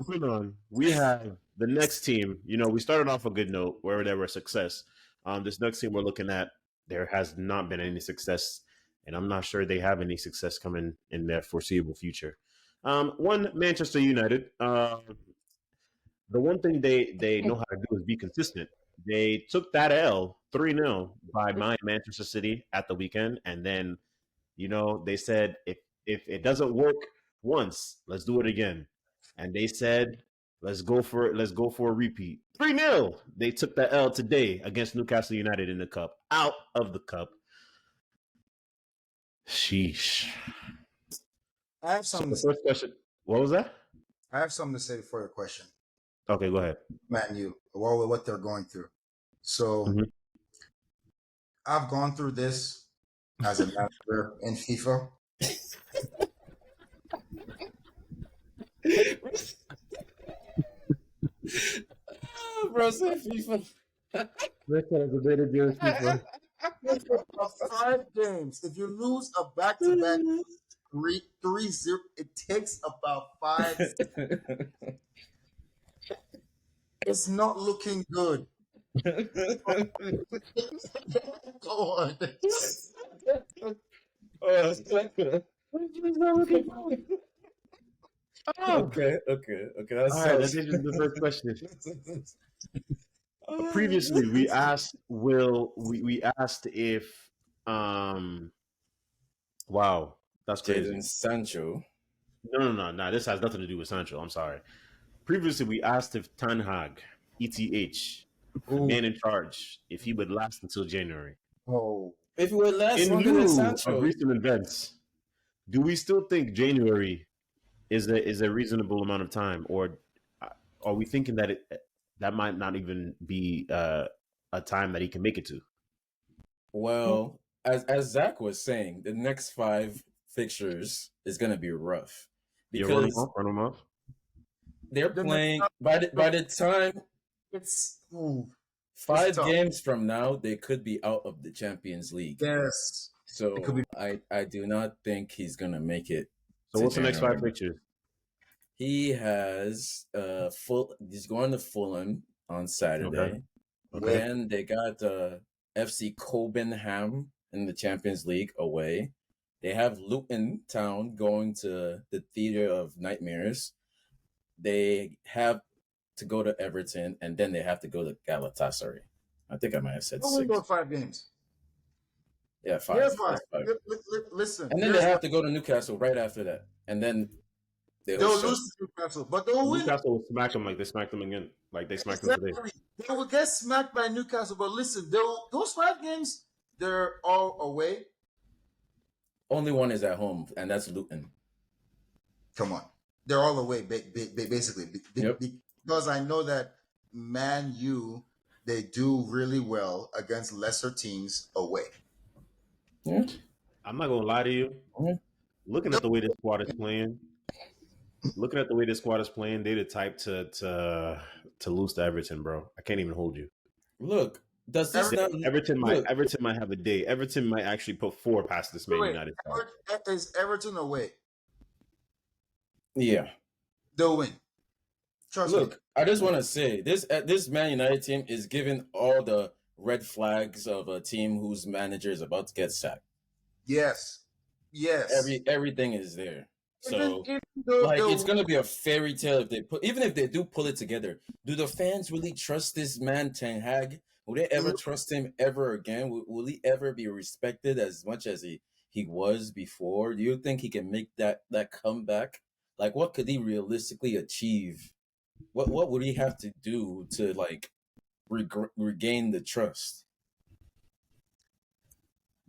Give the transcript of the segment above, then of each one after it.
moving on, we have the next team. We started off a good note where there were success. This next team we're looking at, there has not been any success, and I'm not sure they have any success coming in their foreseeable future. One, Manchester United. The one thing they know how to do is be consistent. They took that L 3-0 by my Manchester City at the weekend, and then they said if it doesn't work once, let's do it again. And they said, let's go for it. Let's go for a repeat. 3-0. They took the L today against Newcastle United in the cup. Out of the cup. Sheesh. I have So something. the first question, what was that? I have something to say before your question. Okay, go ahead. Man, what they're going through. So Mhm. I've gone through this as a manager in FIFA. Bro, say FIFA. Of 5 games, if you lose a back-to-back 3-0, it takes about 5. It's not looking good. Go on. Okay. That's All right, let's answer the first question. Previously, we asked we asked if wow, that's crazy. Jadon Sancho. No. This has nothing to do with Sancho. I'm sorry. Previously, we asked if Tan Hag, ETH, man in charge, if he would last until January. Oh, If it would last In longer than lieu Sancho, of recent events, do we still think January is a reasonable amount of time, or are we thinking that that might not even be a time that he can make it to? well, as Zach was saying, the next 5 fixtures is gonna be rough You run him because off, run him off. they're playing by the time it's 5 tough. games from now they could be out of the Champions League. Yes. So It could be. I do not think he's gonna make it. So to what's the next 5 January. fixtures? He has he's going to Fulham on Saturday. Okay. Then they got FC Copenhagen in the Champions League away. They have Luton Town going to the Theatre of Nightmares. They have to go to Everton, and then they have to go to Galatasaray. I think I might have said Only 6. go 5 games. Yeah, 5. Here's why. That's 5. Listen. And then they have to go to Newcastle right after that, and then they'll lose to Newcastle, but they'll win. Newcastle will smack them like they smacked them again, like they smacked them today. They will get smacked by Newcastle, but listen, those 5 games, they're all away. Only one is at home, and that's Luton. Come on, they're all away, basically, Yep. because I know that Man U, they do really well against lesser teams away. Yeah. I'm not gonna lie to you. Yeah. Looking at the way this squad is playing, they're the type to lose to Everton, bro. I can't even hold you. Look, does this not Everton might have a day. Everton might actually put 4 past this Man United side. Is Everton away? Yeah. They'll win. Trust Look, me. I just want to say this Man United team is giving all the red flags of a team whose manager is about to get sacked. Yes. Everything is there. So even though it's gonna be a fairy tale if they do pull it together. Do the fans really trust this man Ten Hag? Will they ever trust him ever again? Will he ever be respected as much as he was before? Do you think he can make that comeback? Like, what could he realistically achieve? What would he have to do to regain the trust?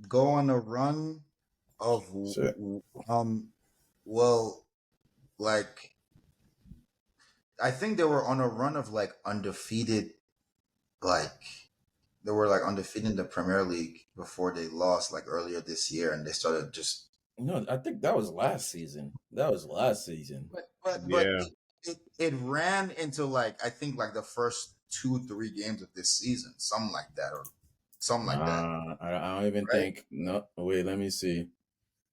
Go on a run of well, like, I think they were on a run of undefeated, they were undefeated in the Premier League before they lost earlier this year, and they started just. No, I think that was last season. But Yeah. it ran into I think the first 2-3 games of this season, something like that. I don't even think. No, wait, let me see.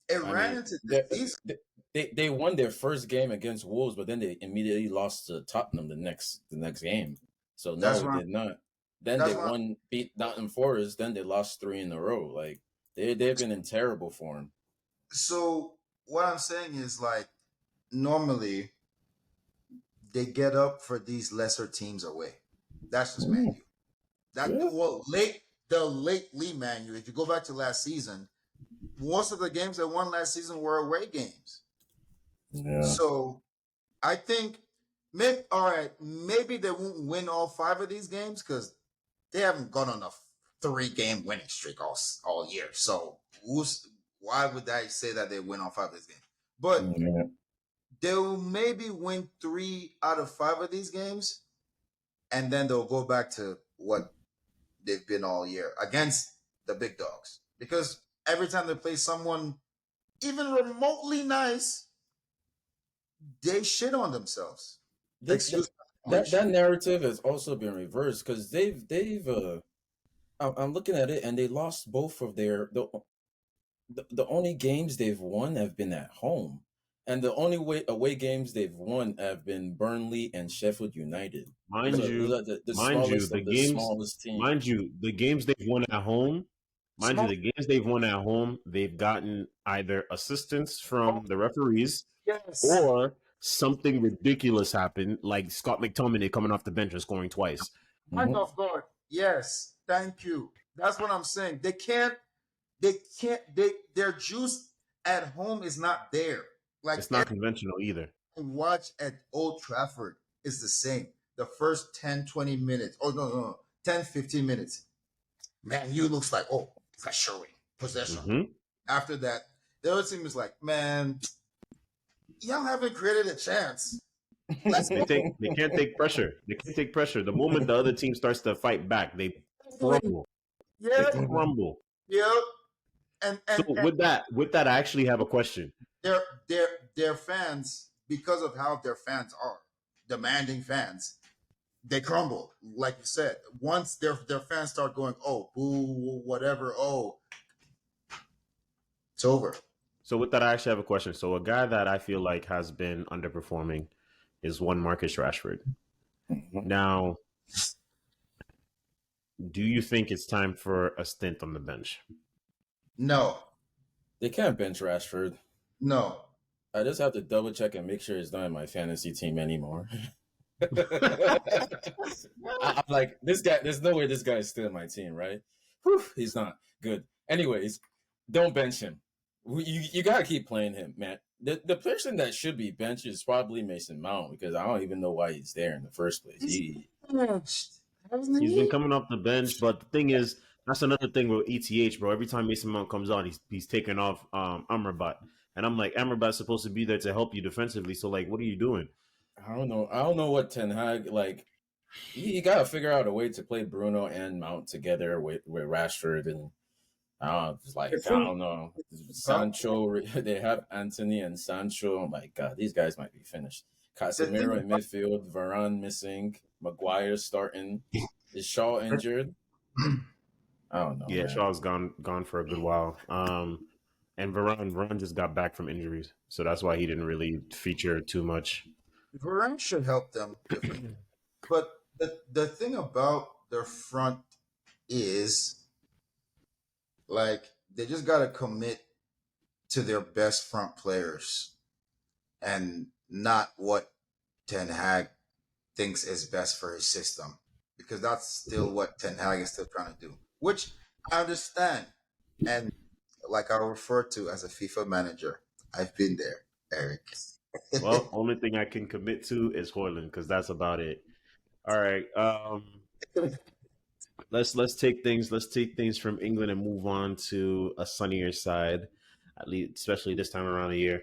It ran into the season. they won their first game against Wolves, but then they immediately lost to Tottenham the next game. So That's no, what I'm, they're not. Then they that's what beat Nottingham Forest. Then they lost three in a row. Like they've been in terrible form. so what I'm saying is like normally they get up for these lesser teams away. That's just Man Mm, U. That yeah, well lately Man U. If you go back to last season, most of the games they won last season were away games. yeah. So I think maybe all right, maybe they won't win all five of these games because they haven't gone on a 3 game winning streak all year. So why would I say that they win all five of these games? But Yeah. they'll maybe win 3 out of 5 of these games, and then they'll go back to what they've been all year against the big dogs. Because every time they play someone even remotely nice, they shit on themselves. Th- th- Excuse my that language. that narrative has also been reversed because they've I'm looking at it and they lost both of the only games they've won have been at home, and the only away games they've won have been Burnley and Sheffield United. Mind Those you, are the mind you, smallest of the smallest team. the games they've won at home, mind you, Small. the games they've won at home, they've gotten either assistance from the referees Yes. or something ridiculous happened, like Scott McTominay coming off the bench and scoring twice. Mind Hmm. of God. Yes. Thank you. That's what I'm saying. Their juice at home is not there. Like It's not conventional either. every watch at Old Trafford is the same. The first 10, 20 minutes. Oh, no. 10, 15 minutes. Man, you looks like, oh, it's like showing possession. Hmm. After that, the other team is like, man, y'all haven't created a chance. Let's go. They can't take pressure. They can't take pressure. The moment the other team starts to fight back, they crumble. They Yeah. crumble. Yeah. And So and and with that, I actually have a question. their their their fans, because of how their fans are, demanding fans, they crumble. Like you said, once their fans start going, oh, boo, whatever, oh, it's over. So with that, I actually have a question. So a guy that I feel like has been underperforming is one Marcus Rashford. Now, do you think it's time for a stint on the bench? No, They can't bench Rashford. no. I just have to double check and make sure he's not in my fantasy team anymore. I'm like, this guy, there's no way this guy is still in my team, right? Whew, he's not good. Anyways, don't bench him. You gotta keep playing him, man. The person that should be benched is probably Mason Mount because I don't even know why he's there in the first place. He's benched, hasn't He's been he? coming off the bench, but the thing is, that's another thing with ETH, bro. Every time Mason Mount comes on, he's taking off Amrabat, and I'm like, Amrabat's supposed to be there to help you defensively. So like, what are you doing? I don't know. I don't know what Ten Hag like. You gotta figure out a way to play Bruno and Mount together with Rashford and it's like The I thing don't know. about Sancho, they have Anthony and Sancho. Oh my God, these guys might be finished. the thing Casemiro in about midfield, Varane missing, Maguire starting. Is Shaw injured? I don't know, Yeah, man. Shaw's gone for a good while. And Varane just got back from injuries, so that's why he didn't really feature too much. Varane should help them defend. But the thing about their front is like they just gotta commit to their best front players and not what Ten Hag thinks is best for his system. Because that's still what Ten Hag is still trying to do. Which I understand. And like I refer to as a FIFA manager, I've been there, Eric. Well, only thing I can commit to is Hoyland because that's about it. All right. Let's take things from England and move on to a sunnier side, at least especially this time around the year.